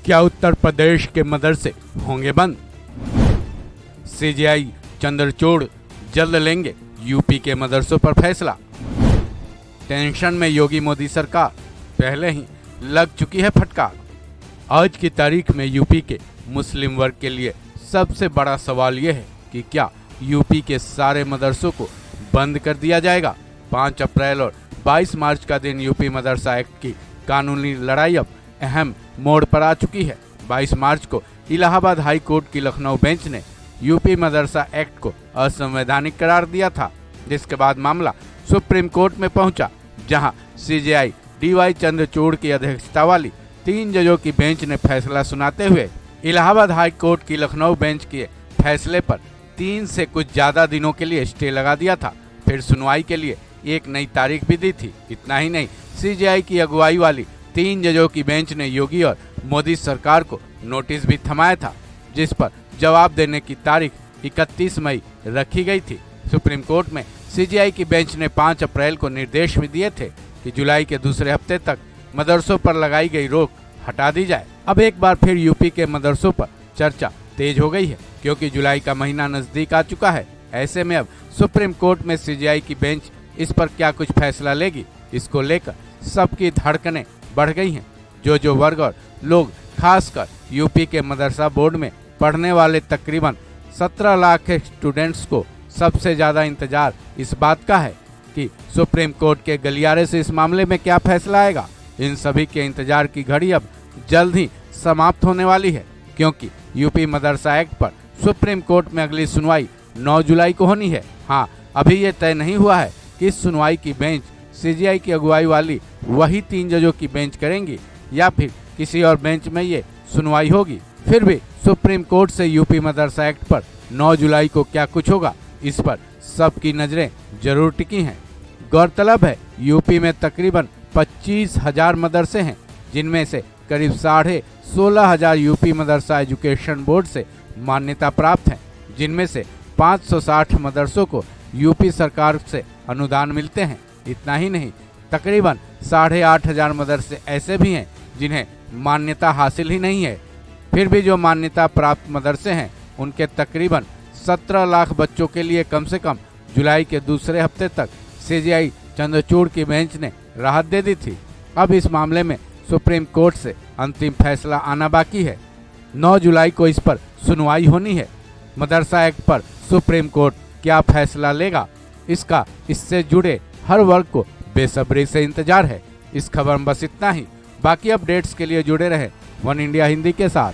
क्या उत्तर प्रदेश के मदरसे होंगे बंद? सीजेआई चंद्रचूड़ जल्द लेंगे यूपी के मदरसों पर फैसला। टेंशन में योगी मोदी सरकार, पहले ही लग चुकी है फटकार। आज की तारीख में यूपी के मुस्लिम वर्ग के लिए सबसे बड़ा सवाल यह है कि क्या यूपी के सारे मदरसों को बंद कर दिया जाएगा। 5 अप्रैल और 22 मार्च का दिन यूपी मदरसा एक्ट की कानूनी लड़ाई अब अहम मोड़ पर आ चुकी है। 22 मार्च को इलाहाबाद हाई कोर्ट की लखनऊ बेंच ने यूपी मदरसा एक्ट को असंवैधानिक करार दिया था, जिसके बाद मामला सुप्रीम कोर्ट में पहुंचा, जहां सीजेआई डीवाई चंद्रचूड़ की अध्यक्षता वाली 3 जजों की बेंच ने फैसला सुनाते हुए इलाहाबाद हाई कोर्ट की लखनऊ बेंच के फैसले पर 3 से कुछ ज्यादा दिनों के लिए स्टे लगा दिया था। फिर सुनवाई के लिए एक नई तारीख भी दी थी। इतना ही नहीं, सीजेआई की अगुवाई वाली 3 जजों की बेंच ने योगी और मोदी सरकार को नोटिस भी थमाया था, जिस पर जवाब देने की तारीख 31 मई रखी गई थी। सुप्रीम कोर्ट में सीजेआई की बेंच ने 5 अप्रैल को निर्देश भी दिए थे कि जुलाई के दूसरे हफ्ते तक मदरसों पर लगाई गई रोक हटा दी जाए। अब एक बार फिर यूपी के मदरसों पर चर्चा तेज हो गई है, क्योंकि जुलाई का महीना नजदीक आ चुका है। ऐसे में अब सुप्रीम कोर्ट में सीजेआई की बेंच इस पर क्या कुछ फैसला लेगी, इसको लेकर सबकी धड़कनें बढ़ गई हैं। जो वर्ग और लोग, खासकर यूपी के मदरसा बोर्ड में पढ़ने वाले तकरीबन 17 लाख स्टूडेंट्स को सबसे ज्यादा इंतजार इस बात का है कि सुप्रीम कोर्ट के गलियारे से इस मामले में क्या फैसला आएगा। इन सभी के इंतजार की घड़ी अब जल्द ही समाप्त होने वाली है, क्योंकि यूपी मदरसा एक्ट पर सुप्रीम कोर्ट में अगली सुनवाई 9 जुलाई को होनी है। हाँ, अभी ये तय नहीं हुआ है कि इस सुनवाई की बेंच सीजेआई की अगुवाई वाली वही 3 जजों की बेंच करेंगी या फिर किसी और बेंच में ये सुनवाई होगी। फिर भी सुप्रीम कोर्ट से यूपी मदरसा एक्ट पर 9 जुलाई को क्या कुछ होगा, इस पर सबकी नजरें जरूर टिकी हैं। गौरतलब है, यूपी में तकरीबन 25,000 मदरसे हैं, जिनमें से करीब 16,500 यूपी मदरसा एजुकेशन बोर्ड से मान्यता प्राप्त हैं, जिनमें से 560 मदरसों को यूपी सरकार से अनुदान मिलते हैं। इतना ही नहीं, तकरीबन 8,500 मदरसे ऐसे भी हैं जिन्हें मान्यता हासिल ही नहीं है। फिर भी जो मान्यता प्राप्त मदरसे हैं, उनके तकरीबन 17 लाख बच्चों के लिए कम से कम जुलाई के दूसरे हफ्ते तक सीजेआई चंद्रचूड़ की बेंच ने राहत दे दी थी। अब इस मामले में सुप्रीम कोर्ट से अंतिम फैसला आना बाकी है। 9 जुलाई को इस पर सुनवाई होनी है। मदरसा एक्ट पर सुप्रीम कोर्ट क्या फैसला लेगा, इसका इससे जुड़े हर वर्ग को बेसब्री से इंतजार है। इस खबर में बस इतना ही। बाकी अपडेट्स के लिए जुड़े रहे वन इंडिया हिंदी के साथ।